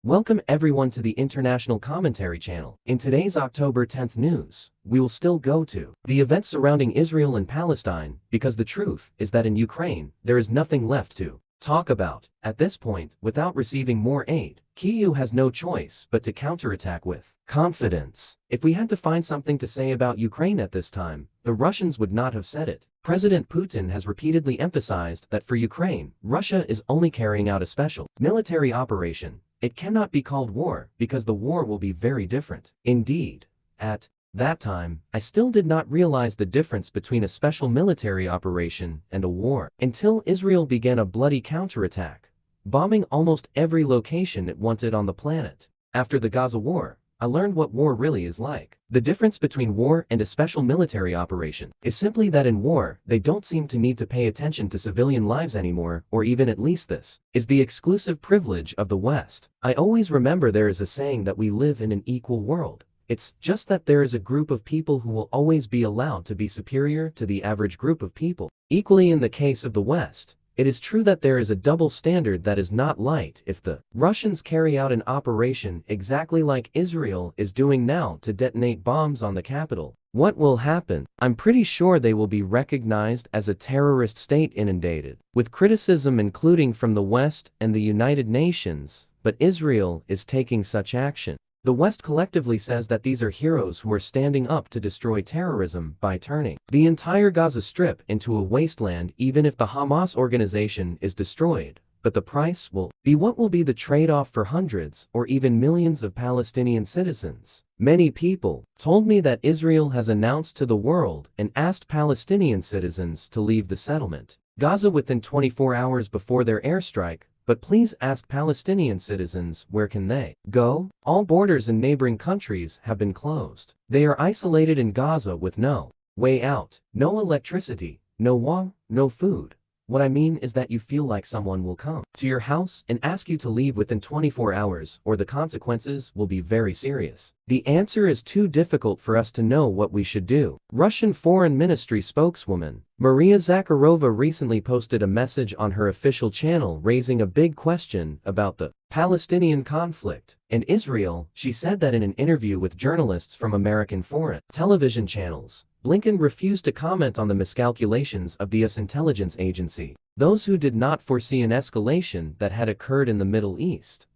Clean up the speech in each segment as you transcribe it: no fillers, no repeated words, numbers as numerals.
Welcome everyone to the International Commentary channel. In today's October 10th news, we will still go to the events surrounding Israel and Palestine, because the truth is that in Ukraine, there is nothing left to talk about. At this point, without receiving more aid, Kyiv has no choice but to counterattack with confidence. If we had to find something to say about Ukraine at this time, the Russians would not have said it. President Putin has repeatedly emphasized that for Ukraine, Russia is only carrying out a special military operation. It cannot be called war because the war will be very different. Indeed, at that time, I still did not realize the difference between a special military operation and a war until Israel began a bloody counterattack, bombing almost every location it wanted on the planet. After the Gaza war, I learned what war really is like. The difference between war and a special military operation is simply that in war, they don't seem to need to pay attention to civilian lives anymore, or even at least this is the exclusive privilege of the West. I always remember there is a saying that we live in an equal world. It's just that there is a group of people who will always be allowed to be superior to the average group of people. Equally in the case of the West, it is true that there is a double standard that is not light. If the Russians carry out an operation exactly like Israel is doing now to detonate bombs on the capital, what will happen? I'm pretty sure they will be recognized as a terrorist state, inundated with criticism including from the West and the United Nations, but Israel is taking such action. The West collectively says that these are heroes who are standing up to destroy terrorism by turning the entire Gaza Strip into a wasteland, even if the Hamas organization is destroyed. But the price will be what will be the trade-off for hundreds or even millions of Palestinian citizens. Many people told me that Israel has announced to the world and asked Palestinian citizens to leave the settlement Gaza within 24 hours before their airstrike. But please ask Palestinian citizens, where can they go? All borders in neighboring countries have been closed. They are isolated in Gaza with no way out, no electricity, no water, no food. What I mean is that you feel like someone will come to your house and ask you to leave within 24 hours, or the consequences will be very serious. The answer is too difficult for us to know what we should do. Russian Foreign Ministry spokeswoman Maria Zakharova recently posted a message on her official channel raising a big question about the Palestinian conflict and Israel. She said that in an interview with journalists from American foreign television channels, Blinken refused to comment on the miscalculations of the U.S. intelligence agency. Those who did not foresee an escalation that had occurred in the Middle East.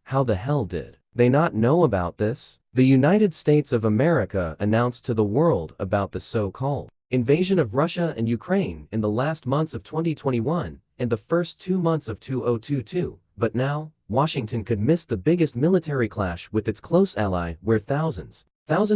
How the hell did they not know about this? The United States of America announced to the world about the so-called invasion of Russia and Ukraine in the last months of 2021 and the first 2 months of 2022. But now, Washington could miss the biggest military clash with its close ally, where thousands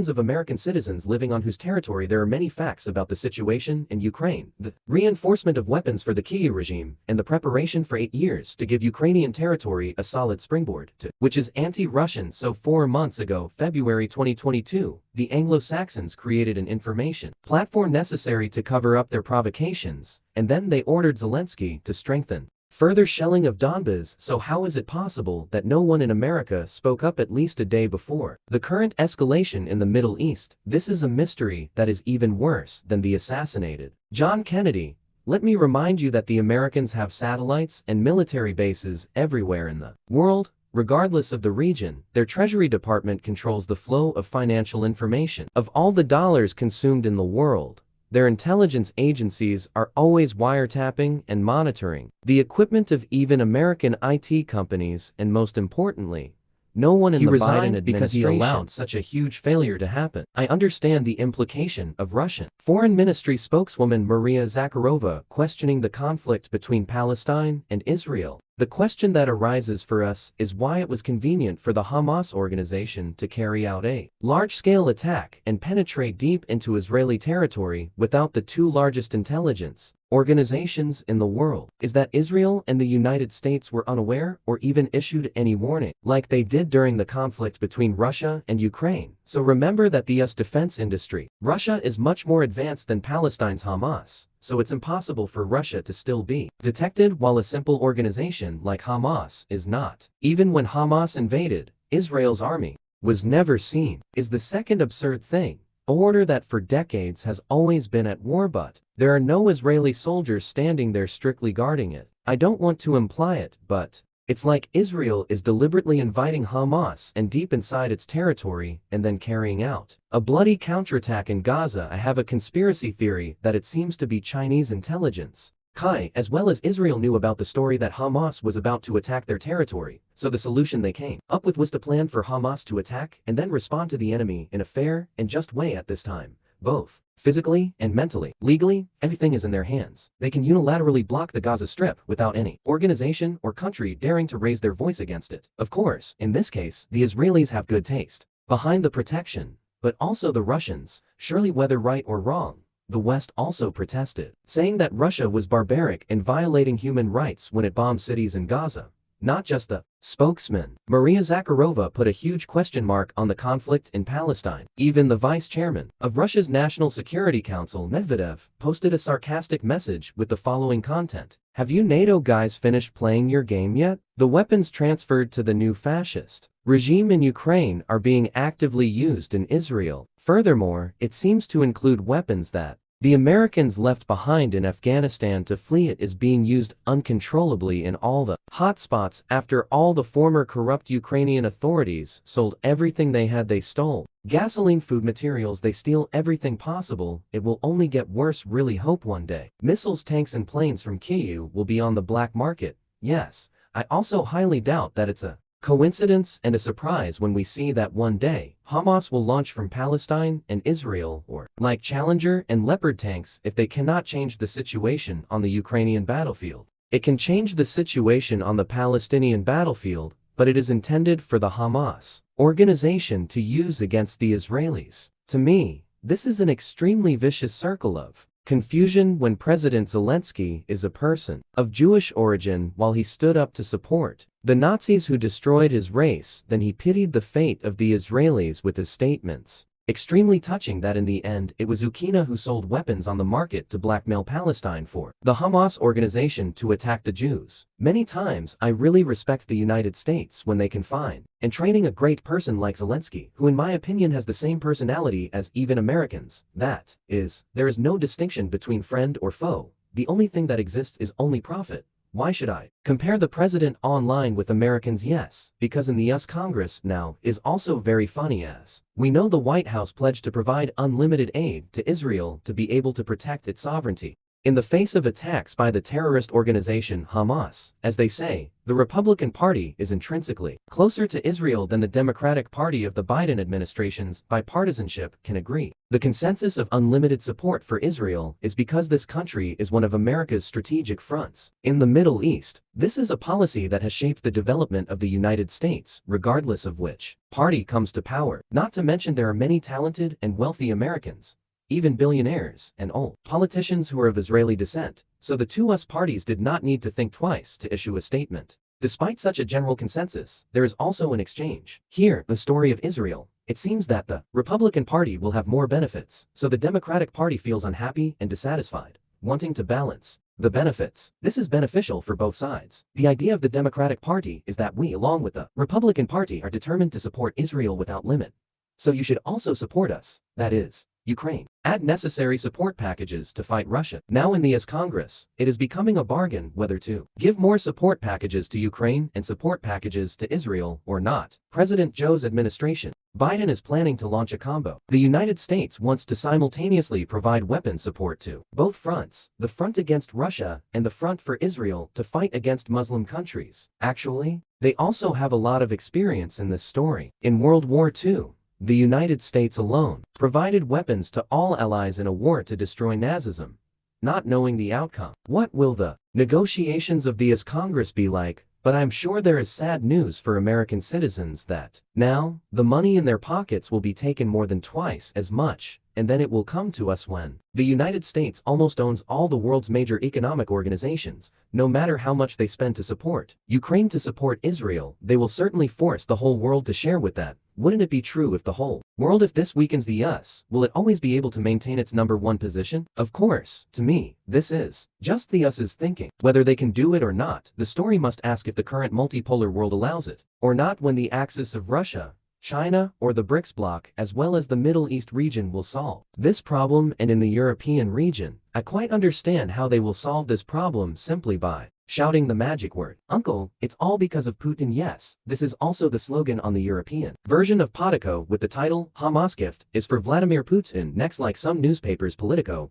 of American citizens living on whose territory there are many facts about the situation in Ukraine, the reinforcement of weapons for the Kyiv regime, and the preparation for 8 years to give Ukrainian territory a solid springboard to, which is anti-Russian. So 4 months ago, February 2022, the Anglo-Saxons created an information platform necessary to cover up their provocations, and then they ordered Zelensky to strengthen further shelling of Donbas. So how is it possible that no one in America spoke up at least a day before the current escalation in the Middle East? This is a mystery that is even worse than the assassinated John Kennedy. Let me remind you that the Americans have satellites and military bases everywhere in the world. Regardless of the region, their Treasury Department controls the flow of financial information of all the dollars consumed in the world. Their intelligence agencies are always wiretapping and monitoring the equipment of even American IT companies, and most importantly, no one in the Biden administration because he allowed such a huge failure to happen. I understand the implication of Russian Foreign Ministry spokeswoman Maria Zakharova questioning the conflict between Palestine and Israel. The question that arises for us is why it was convenient for the Hamas organization to carry out a large-scale attack and penetrate deep into Israeli territory without the two largest intelligence organizations in the world. Is that Israel and the United States were unaware or even issued any warning, like they did during the conflict between Russia and Ukraine? So remember that the US defense industry, Russia is much more advanced than Palestine's Hamas. So it's impossible for Russia to still be detected, while a simple organization like Hamas is not. Even when Hamas invaded, Israel's army was never seen. Is the second absurd thing. A border that for decades has always been at war, but there are no Israeli soldiers standing there strictly guarding it. I don't want to imply it, but It's like Israel is deliberately inviting Hamas and deep inside its territory and then carrying out a bloody counterattack in Gaza. I have a conspiracy theory that it seems to be Chinese intelligence. As well as Israel knew about the story that Hamas was about to attack their territory, so the solution they came up with was to plan for Hamas to attack and then respond to the enemy in a fair and just way at this time. Both physically and mentally. Legally, everything is in their hands. They can unilaterally block the Gaza Strip without any organization or country daring to raise their voice against it. Of course, in this case, the Israelis have good taste behind the protection, but also the Russians, surely whether right or wrong. The West also protested, saying that Russia was barbaric and violating human rights when it bombed cities in Gaza. Not just the spokesman. Maria Zakharova put a huge question mark on the conflict in Palestine. Even the vice chairman of Russia's National Security Council, Medvedev, posted a sarcastic message with the following content. Have you NATO guys finished playing your game yet? The weapons transferred to the new fascist regime in Ukraine are being actively used in Israel. Furthermore, it seems to include weapons that the Americans left behind in Afghanistan to flee. It is being used uncontrollably in all the hotspots. After all, the former corrupt Ukrainian authorities sold everything they had. They stole gasoline, food, materials. They steal everything possible. It will only get worse. Really hope one day missiles, tanks and planes from Kyiv will be on the black market. Yes, I also highly doubt that it's a coincidence and a surprise when we see that one day, Hamas will launch from Palestine and Israel, or like Challenger and Leopard tanks. If they cannot change the situation on the Ukrainian battlefield, it can change the situation on the Palestinian battlefield, but it is intended for the Hamas organization to use against the Israelis. To me, this is an extremely vicious circle of confusion when President Zelensky is a person of Jewish origin while he stood up to support the Nazis who destroyed his race. Then he pitied the fate of the Israelis with his statements. Extremely touching that in the end it was Ukraina who sold weapons on the market to blackmail Palestine for the Hamas organization to attack the Jews. Many times I really respect the United States when they can find and training a great person like Zelensky, who in my opinion has the same personality as even Americans. That is, there is no distinction between friend or foe. The only thing that exists is only profit. Why should I compare the president online with Americans? Yes, because in the US Congress now is also very funny, as we know the White House pledged to provide unlimited aid to Israel to be able to protect its sovereignty in the face of attacks by the terrorist organization Hamas. As they say, the Republican Party is intrinsically closer to Israel than the Democratic Party of the Biden administration's bipartisanship can agree. The consensus of unlimited support for Israel is because this country is one of America's strategic fronts in the Middle East. This is a policy that has shaped the development of the United States, regardless of which party comes to power. Not to mention there are many talented and wealthy Americans, even billionaires and old politicians who are of Israeli descent, so the two US parties did not need to think twice to issue a statement. Despite such a general consensus, there is also an exchange. Here, the story of Israel. It seems that the Republican Party will have more benefits, so the Democratic Party feels unhappy and dissatisfied, wanting to balance the benefits. This is beneficial for both sides. The idea of the Democratic Party is that we, along with the Republican Party, are determined to support Israel without limit. So you should also support us, that is, Ukraine. Add necessary support packages to fight Russia. Now in the US Congress, it is becoming a bargain whether to give more support packages to Ukraine and support packages to Israel or not. President Joe's administration, Biden, is planning to launch a combo. The United States wants to simultaneously provide weapons support to both fronts, the front against Russia and the front for Israel to fight against Muslim countries. Actually, they also have a lot of experience in this story. In World War II, the United States alone provided weapons to all allies in a war to destroy Nazism, not knowing the outcome. What will the negotiations of the US Congress be like? But I'm sure there is sad news for American citizens that now the money in their pockets will be taken more than twice as much, and then it will come to us when the United States almost owns all the world's major economic organizations. No matter how much they spend to support Ukraine, to support Israel, they will certainly force the whole world to share with that. Wouldn't it be true if the whole world, if this weakens the US, will it always be able to maintain its #1 position? Of course, to me, this is just the US's thinking. Whether they can do it or not, the story must ask if the current multipolar world allows it, or not. When the axis of Russia, China, or the BRICS bloc, as well as the Middle East region will solve this problem, and in the European region, I quite understand how they will solve this problem simply by shouting the magic word. Uncle, it's all because of Putin. Yes, this is also the slogan on the European version of Politico with the title, Hamas gift is for Vladimir Putin. Next, like some newspapers, Politico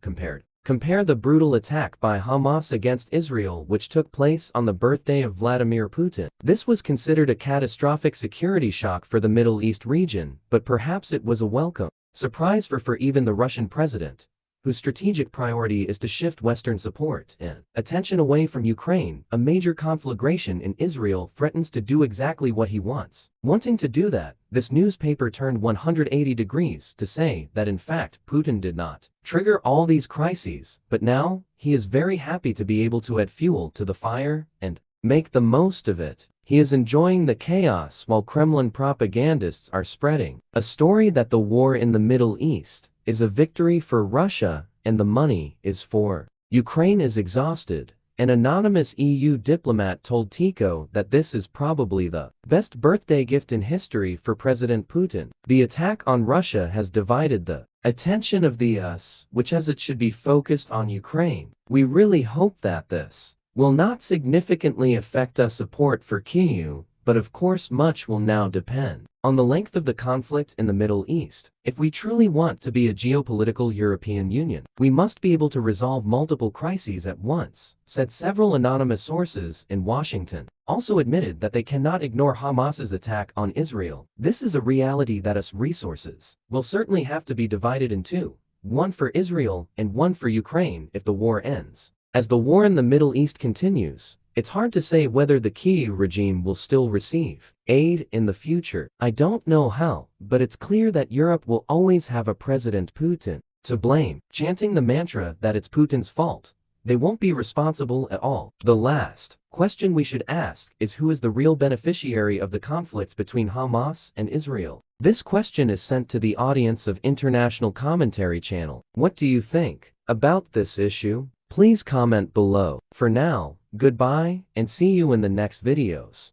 Compare the brutal attack by Hamas against Israel which took place on the birthday of Vladimir Putin. This was considered a catastrophic security shock for the Middle East region, but perhaps it was a welcome surprise for even the Russian president, whose strategic priority is to shift Western support and attention away from Ukraine. A major conflagration in Israel threatens to do exactly what he wants. Wanting to do that, this newspaper turned 180 degrees to say that in fact Putin did not trigger all these crises, but now he is very happy to be able to add fuel to the fire and make the most of it. He is enjoying the chaos while Kremlin propagandists are spreading a story that the war in the Middle East is a victory for Russia and the money is for Ukraine is exhausted. An anonymous EU diplomat told Tico that this is probably the best birthday gift in history for President Putin. The attack on Russia has divided the attention of the US, which as it should be focused on Ukraine. We really hope that this will not significantly affect our support for Kyiv, but of course much will now depend on the length of the conflict in the Middle East. If we truly want to be a geopolitical European Union, we must be able to resolve multiple crises at once, said several anonymous sources in Washington. Also admitted that they cannot ignore Hamas's attack on Israel. This is a reality that US resources will certainly have to be divided in two, one for Israel and one for Ukraine if the war ends. As the war in the Middle East continues, it's hard to say whether the Kyiv regime will still receive aid in the future. I don't know how, but it's clear that Europe will always have a President Putin to blame, chanting the mantra that it's Putin's fault. They won't be responsible at all. The last question we should ask is who is the real beneficiary of the conflict between Hamas and Israel? This question is sent to the audience of International Commentary Channel. What do you think about this issue? Please comment below. For now, goodbye and see you in the next videos.